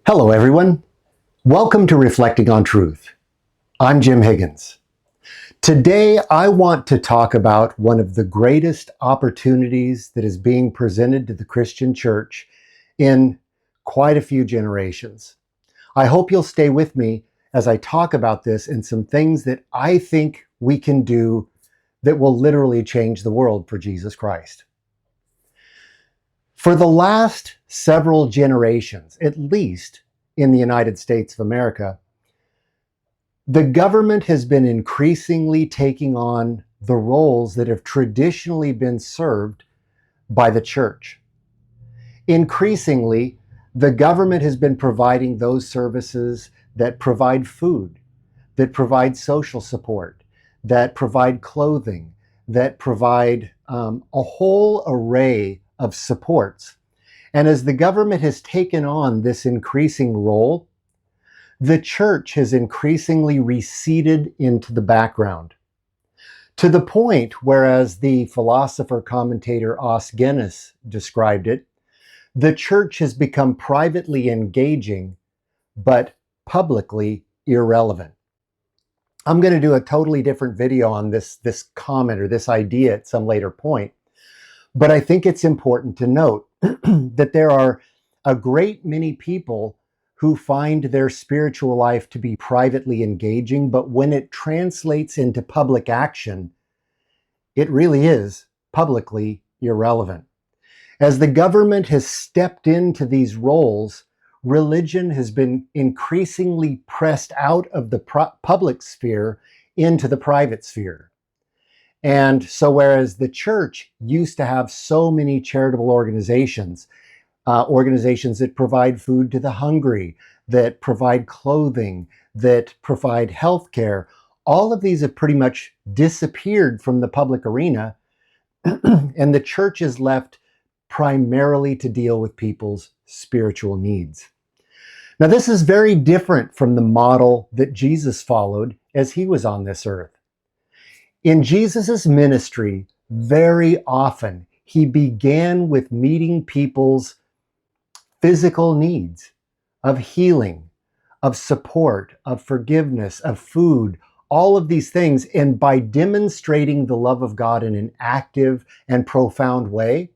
Hello, everyone. Welcome to Reflecting on Truth. I'm Jim Higgins. Today, I want to talk about one of the greatest opportunities that is being presented to the Christian church in quite a few generations. I hope you'll stay with me as I talk about this and some things that I think we can do that will literally change the world for Jesus Christ. For the last several generations, at least in the United States of America, the government has been increasingly taking on the roles that have traditionally been served by the church. Increasingly, the government has been providing those services that provide food, that provide social support, that provide clothing, that provide a whole array of supports. And as the government has taken on this increasing role, the church has increasingly receded into the background, to the point, whereas the philosopher commentator Os Guinness described it, the church has become privately engaging, but publicly irrelevant. I'm going to do a totally different video on this comment or this idea at some later point. But I think it's important to note that there are a great many people who find their spiritual life to be privately engaging, but when it translates into public action, it really is publicly irrelevant. As the government has stepped into these roles, religion has been increasingly pressed out of the public sphere into the private sphere. And so whereas the church used to have so many charitable organizations that provide food to the hungry, that provide clothing, that provide health care, all of these have pretty much disappeared from the public arena, and the church is left primarily to deal with people's spiritual needs. Now, this is very different from the model that Jesus followed as he was on this earth. In Jesus's ministry, very often, he began with meeting people's physical needs of healing, of support, of forgiveness, of food, all of these things. And by demonstrating the love of God in an active and profound way,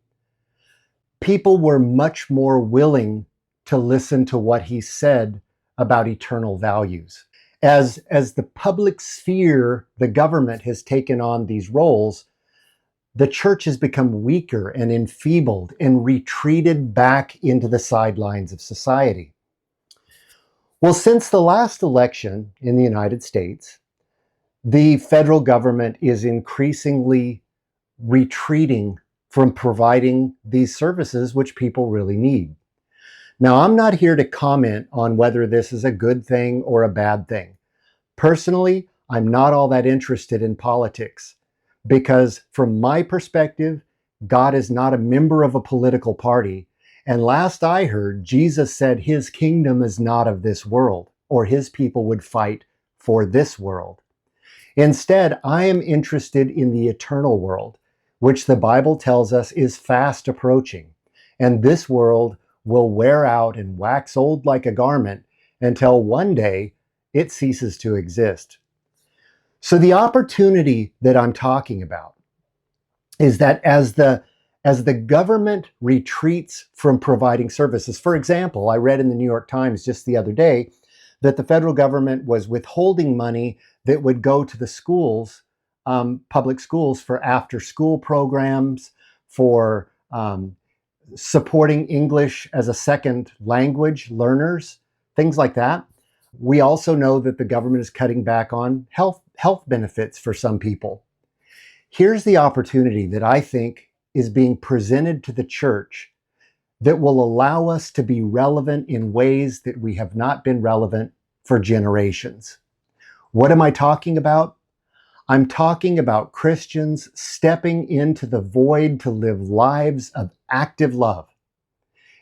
people were much more willing to listen to what he said about eternal values. As the public sphere, the government has taken on these roles, the church has become weaker and enfeebled and retreated back into the sidelines of society. Well, since the last election in the United States, the federal government is increasingly retreating from providing these services which people really need. Now, I'm not here to comment on whether this is a good thing or a bad thing. Personally, I'm not all that interested in politics because from my perspective, God is not a member of a political party. And last I heard, Jesus said his kingdom is not of this world, or his people would fight for this world. Instead, I am interested in the eternal world, which the Bible tells us is fast approaching. And this world will wear out and wax old like a garment until one day it ceases to exist. So the opportunity that I'm talking about is that as the government retreats from providing services, for example, I read in the New York Times just the other day that the federal government was withholding money that would go to the schools, public schools, for after-school programs, for supporting English as a second language learners, things like that. We also know that the government is cutting back on health benefits for some people. Here's the opportunity that I think is being presented to the church that will allow us to be relevant in ways that we have not been relevant for generations. What am I talking about? I'm talking about Christians stepping into the void to live lives of active love.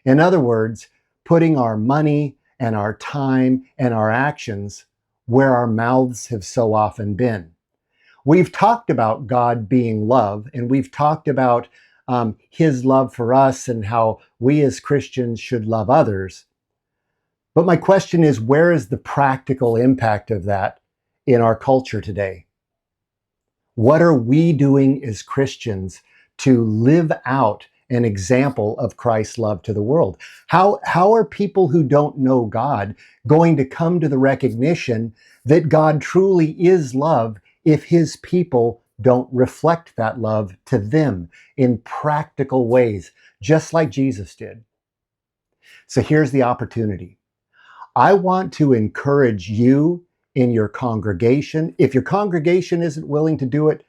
In other words, putting our money and our time and our actions where our mouths have so often been. We've talked about God being love, and we've talked about his love for us and how we as Christians should love others. But my question is, where is the practical impact of that in our culture today? What are we doing as Christians to live out an example of Christ's love to the world? How are people who don't know God going to come to the recognition that God truly is love if his people don't reflect that love to them in practical ways, just like Jesus did? So here's the opportunity. I want to encourage you in your congregation. If your congregation isn't willing to do it,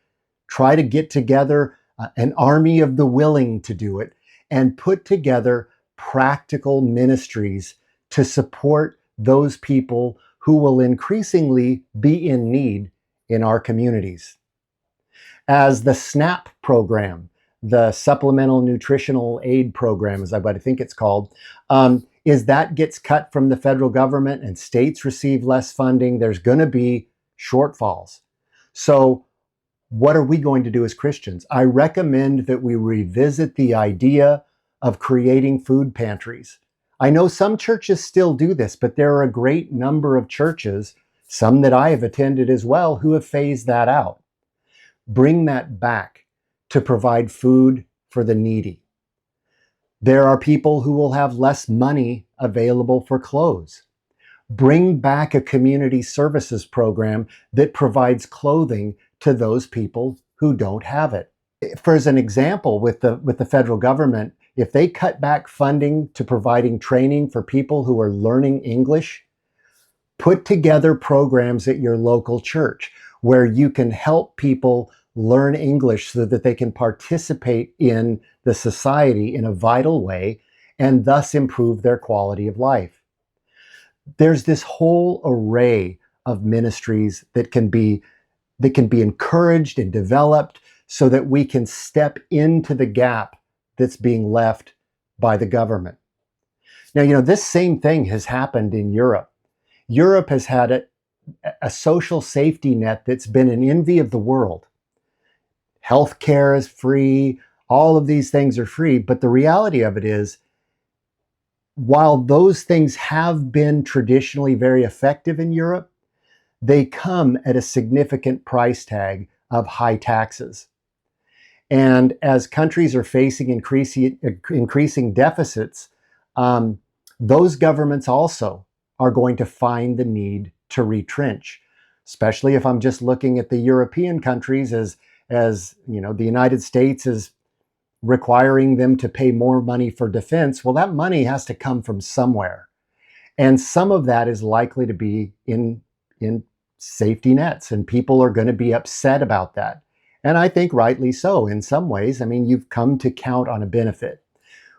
try to get together an army of the willing to do it and put together practical ministries to support those people who will increasingly be in need in our communities. As the SNAP program, the Supplemental Nutritional Aid Program, is what I think it's called, is that gets cut from the federal government and states receive less funding, there's going to be shortfalls. So what are we going to do as Christians? I recommend that we revisit the idea of creating food pantries. I know some churches still do this, but there are a great number of churches, some that I have attended as well, who have phased that out. Bring that back to provide food for the needy. There are people who will have less money available for clothes. Bring back a community services program that provides clothing to those people who don't have it. For as an example, with the federal government, if they cut back funding to providing training for people who are learning English, put together programs at your local church where you can help people learn English so that they can participate in the society in a vital way and thus improve their quality of life. There's this whole array of ministries that can be encouraged and developed so that we can step into the gap that's being left by the government. Now, this same thing has happened in Europe. Europe has had a social safety net that's been an envy of the world. Healthcare is free, all of these things are free, but the reality of it is, while those things have been traditionally very effective in Europe, they come at a significant price tag of high taxes. And as countries are facing increasing deficits, those governments also are going to find the need to retrench, especially if I'm just looking at the European countries as the United States is requiring them to pay more money for defense. Well, that money has to come from somewhere. And some of that is likely to be in safety nets, and people are going to be upset about that. And I think rightly so in some ways. I mean, you've come to count on a benefit.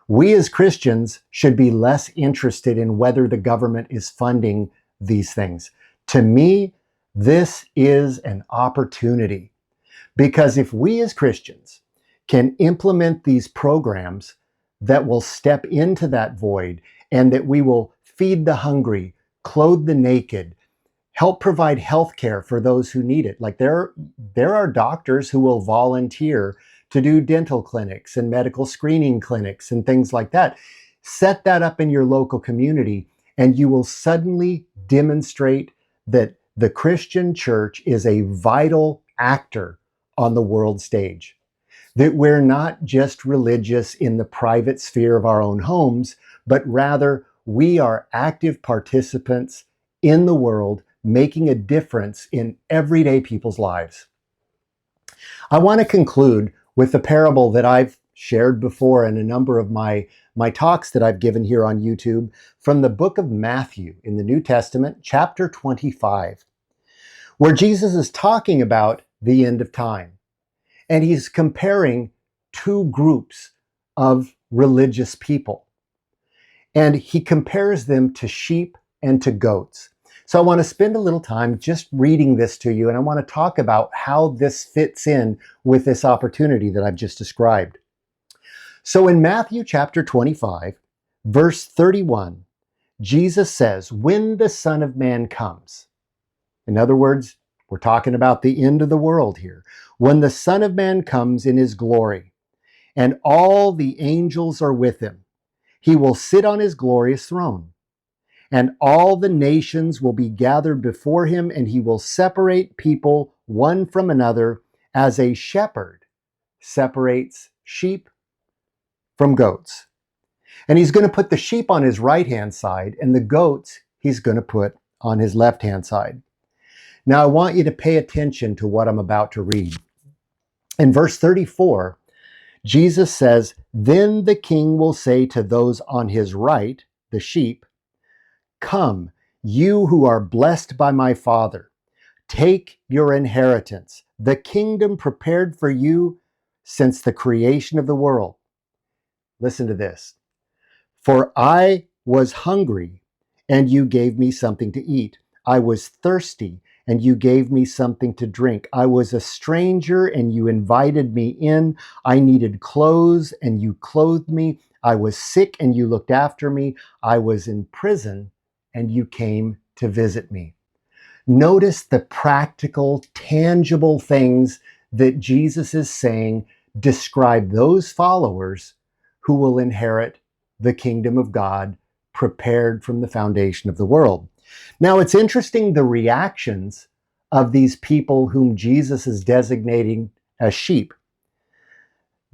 We as Christians should be less interested in whether the government is funding these things. To me, this is an opportunity, because if we as Christians can implement these programs that will step into that void and that we will feed the hungry, clothe the naked, help provide health care for those who need it. Like there are doctors who will volunteer to do dental clinics and medical screening clinics and things like that. Set that up in your local community, and you will suddenly demonstrate that the Christian church is a vital actor on the world stage. That we're not just religious in the private sphere of our own homes, but rather we are active participants in the world, making a difference in everyday people's lives. I want to conclude with the parable that I've shared before in a number of my talks that I've given here on YouTube, from the book of Matthew in the New Testament, chapter 25, where Jesus is talking about the end of time. And he's comparing two groups of religious people. And he compares them to sheep and to goats. So I want to spend a little time just reading this to you, and I want to talk about how this fits in with this opportunity that I've just described. So in Matthew chapter 25, verse 31, Jesus says, "When the Son of Man comes," in other words, we're talking about the end of the world here. "When the Son of Man comes in his glory, and all the angels are with him, he will sit on his glorious throne. and all the nations will be gathered before him, and he will separate people one from another as a shepherd separates sheep from goats. And he's going to put the sheep on his right-hand side, and the goats he's going to put on his left-hand side. Now, I want you to pay attention to what I'm about to read. In verse 34, Jesus says, "Then the king will say to those on his right, the sheep, 'Come, you who are blessed by my Father, take your inheritance, the kingdom prepared for you since the creation of the world.'" Listen to this. "For I was hungry, and you gave me something to eat. I was thirsty, and you gave me something to drink. I was a stranger, and you invited me in. I needed clothes, and you clothed me. I was sick, and you looked after me. I was in prison, and you came to visit me." Notice the practical, tangible things that Jesus is saying describe those followers who will inherit the kingdom of God prepared from the foundation of the world. Now, it's interesting the reactions of these people whom Jesus is designating as sheep.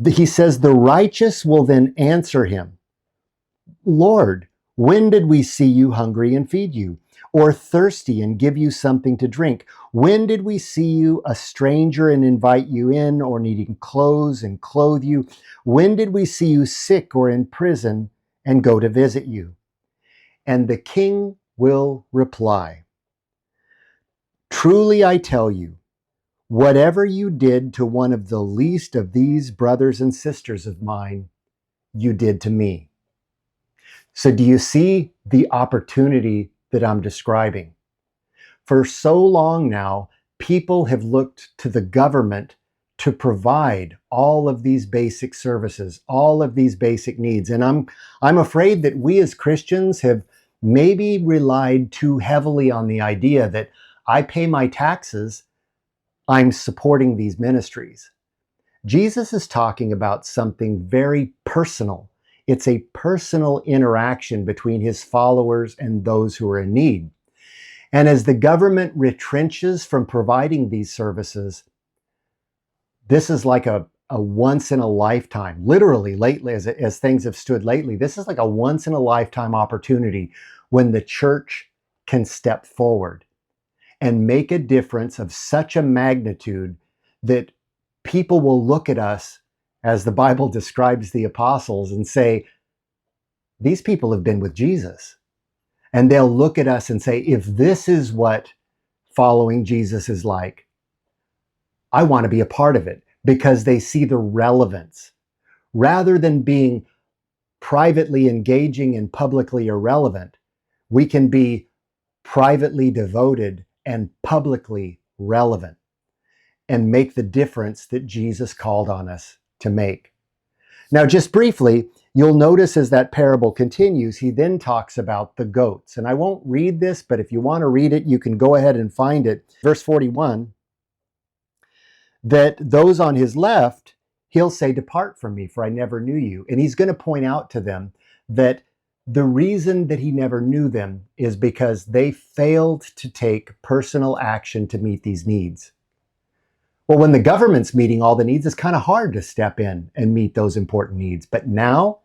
He says, "The righteous will then answer him, 'Lord, when did we see you hungry and feed you, or thirsty and give you something to drink? When did we see you a stranger and invite you in, or needing clothes and clothe you? When did we see you sick or in prison and go to visit you?' And the king will reply, 'Truly I tell you, whatever you did to one of the least of these brothers and sisters of mine, you did to me.'" So do you see the opportunity that I'm describing? For so long now, people have looked to the government to provide all of these basic services, all of these basic needs. And I'm afraid that we as Christians have maybe relied too heavily on the idea that I pay my taxes, I'm supporting these ministries. Jesus is talking about something very personal. It's a personal interaction between his followers and those who are in need. And as the government retrenches from providing these services, this is like a once in a lifetime, literally lately, as things have stood lately, this is like a once in a lifetime opportunity when the church can step forward and make a difference of such a magnitude that people will look at us, as the Bible describes the apostles, and say, "These people have been with Jesus." And they'll look at us and say, "If this is what following Jesus is like, I want to be a part of it," because they see the relevance. Rather than being privately engaging and publicly irrelevant, we can be privately devoted and publicly relevant and make the difference that Jesus called on us to make. Now, just briefly, you'll notice as that parable continues, he then talks about the goats. And I won't read this, but if you want to read it, you can go ahead and find it. Verse 41, that those on his left, he'll say, "Depart from me, for I never knew you." And he's going to point out to them that the reason that he never knew them is because they failed to take personal action to meet these needs. Well, when the government's meeting all the needs, it's kind of hard to step in and meet those important needs. But now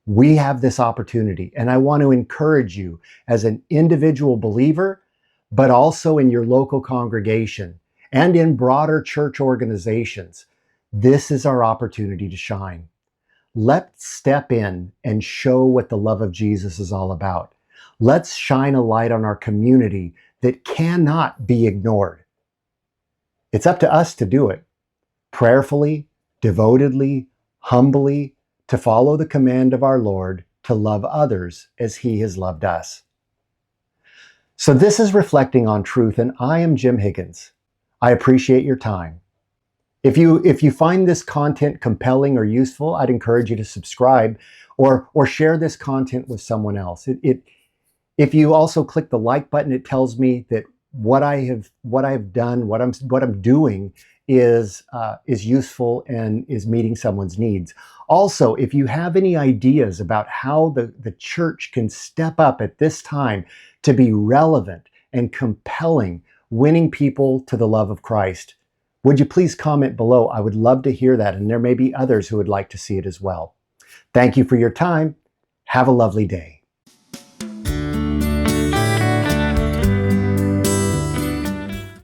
we have this opportunity. And I want to encourage you as an individual believer, but also in your local congregation and in broader church organizations. This is our opportunity to shine. Let's step in and show what the love of Jesus is all about. Let's shine a light on our community that cannot be ignored. It's up to us to do it prayerfully, devotedly, humbly, to follow the command of our Lord to love others as he has loved us. So this is Reflecting on Truth, and I am Jim Higgins. I appreciate your time. If you find this content compelling or useful, I'd encourage you to subscribe or share this content with someone else. If you also click the like button, it tells me that what I have done, what I'm doing is useful and is meeting someone's needs. Also, if you have any ideas about how the church can step up at this time to be relevant and compelling, winning people to the love of Christ, would you please comment below? I would love to hear that, and there may be others who would like to see it as well. Thank you for your time. Have a lovely day.